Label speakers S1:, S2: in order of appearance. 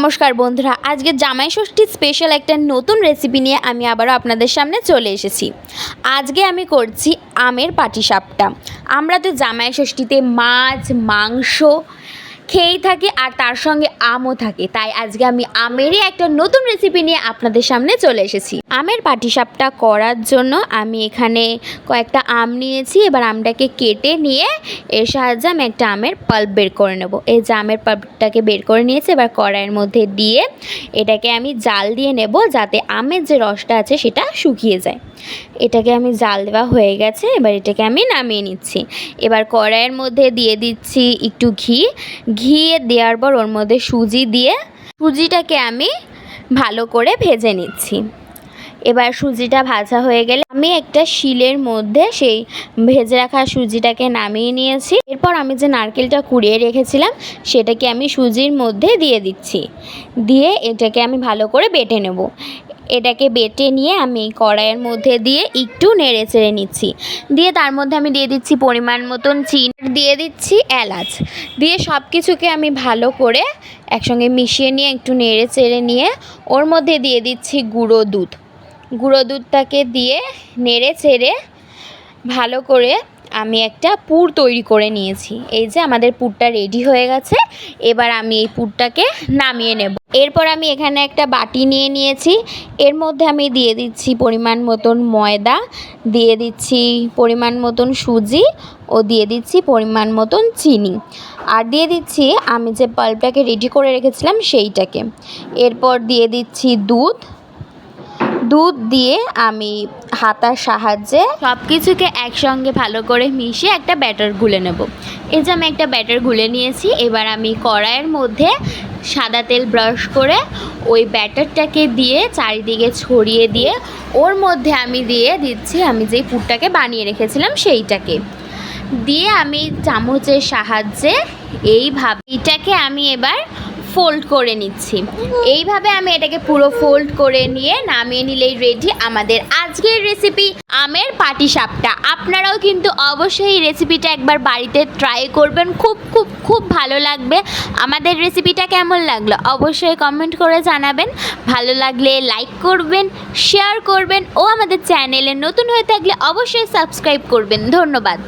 S1: নমস্কার বন্ধুরা, আজকে জামাই ষষ্ঠীর স্পেশাল একটা নতুন রেসিপি নিয়ে আমি আবারও আপনাদের সামনে চলে এসেছি। আজকে আমি করছি আমের পাটিসাপটা। আমরা তো জামাই ষষ্ঠীতে মাছ মাংস খেয়েই থাকি আর তার সঙ্গে আমও থাকে, তাই আজকে আমি আমেরই একটা নতুন রেসিপি নিয়ে আপনাদের সামনে চলে এসেছি। আমের পাটিসাপটা করার জন্য আমি এখানে কয়েকটা আম নিয়েছি। এবার আমটাকে কেটে নিয়ে এর সাহায্যে আমি একটা আমের পাল্প বের করে নেব। এই যে আমের পাল্পটাকে বের করে নিয়েছি, এবার কড়াইয়ের মধ্যে দিয়ে এটাকে আমি জাল দিয়ে নেব যাতে আমের যে রসটা আছে সেটা শুকিয়ে যায়। এটাকে আমি জাল দেওয়া হয়ে গেছে, এবার এটাকে আমি নামিয়ে নিচ্ছি। এবার কড়াইয়ের মধ্যে দিয়ে দিচ্ছি একটু ঘি দেওয়ার পর ওর মধ্যে সুজি দিয়ে সুজিটাকে আমি ভালো করে ভেজে নিচ্ছি। এবার সুজিটা ভাজা হয়ে গেলে আমি একটা শিলের মধ্যে সেই ভেজে রাখা সুজিটাকে নামিয়ে নিয়েছি। এরপর আমি যে নারকেলটা কুড়িয়ে রেখেছিলাম সেটাকে আমি সুজির মধ্যে দিয়ে দিচ্ছি, দিয়ে এটাকে আমি ভালো করে বেটে নেব। এটাকে বেটে নিয়ে আমি কড়াইয়ের মধ্যে দিয়ে একটু নেড়ে চেড়ে নিচ্ছি, দিয়ে তার মধ্যে আমি দিয়ে দিচ্ছি পরিমাণ মতন চিনি, দিয়ে দিচ্ছি এলাচ, দিয়ে সব কিছুকে আমি ভালো করে একসঙ্গে মিশিয়ে নিয়ে একটু নেড়ে চেড়ে নিয়ে ওর মধ্যে দিয়ে দিচ্ছি গুঁড়ো দুধটাকে দিয়ে নেড়ে চেড়ে ভালো করে আমি একটা পুর তৈরি করে নিয়েছি। এই যে আমাদের পুরটা রেডি হয়ে গেছে, এবার আমি এই পুরটাকে নামিয়ে নেব। এরপর আমি এখানে একটা বাটি নিয়ে নিয়েছি, এর মধ্যে আমি দিয়ে দিচ্ছি পরিমাণ মতন ময়দা, দিয়ে দিচ্ছি পরিমাণ মতন সুজি ও দিয়ে দিচ্ছি পরিমাণ মতন চিনি, আর দিয়ে দিচ্ছি আমি যে পাল্পটাকে রেডি করে রেখেছিলাম সেইটাকে। এরপর দিয়ে দিচ্ছি দুধ দিয়ে আমি হাতার সাহায্যে সব কিছুকে একসঙ্গে ভালো করে মিশিয়ে একটা ব্যাটার গুলে নেব। এই যে আমি একটা ব্যাটার গুলে নিয়েছি, এবার আমি কড়াইয়ের মধ্যে সাদা তেল ব্রাশ করে ওই ব্যাটারটাকে দিয়ে চারিদিকে ছড়িয়ে দিয়ে ওর মধ্যে আমি দিয়ে দিচ্ছি আমি যেই পুরটাকে বানিয়ে রেখেছিলাম সেইটাকে দিয়ে আমি চামচের সাহায্যে এইভাবে এটাকে আমি এবার ফোল্ড করে নিচ্ছি। এইভাবে আমি এটাকে পুরো ফোল্ড করে নিয়ে নামিয়ে নিলেই রেডি আমাদের আজকের রেসিপি আমের পাটিসাপটা। আপনারাও কিন্তু অবশ্যই এই রেসিপিটা একবার বাড়িতে ট্রাই করবেন, খুব ভালো লাগবে। আমাদের রেসিপিটা কেমন লাগলো অবশ্যই কমেন্ট করে জানাবেন। ভালো লাগলে লাইক করবেন, শেয়ার করবেন ও আমাদের চ্যানেলে নতুন হয়ে থাকলে অবশ্যই সাবস্ক্রাইব করবেন। ধন্যবাদ।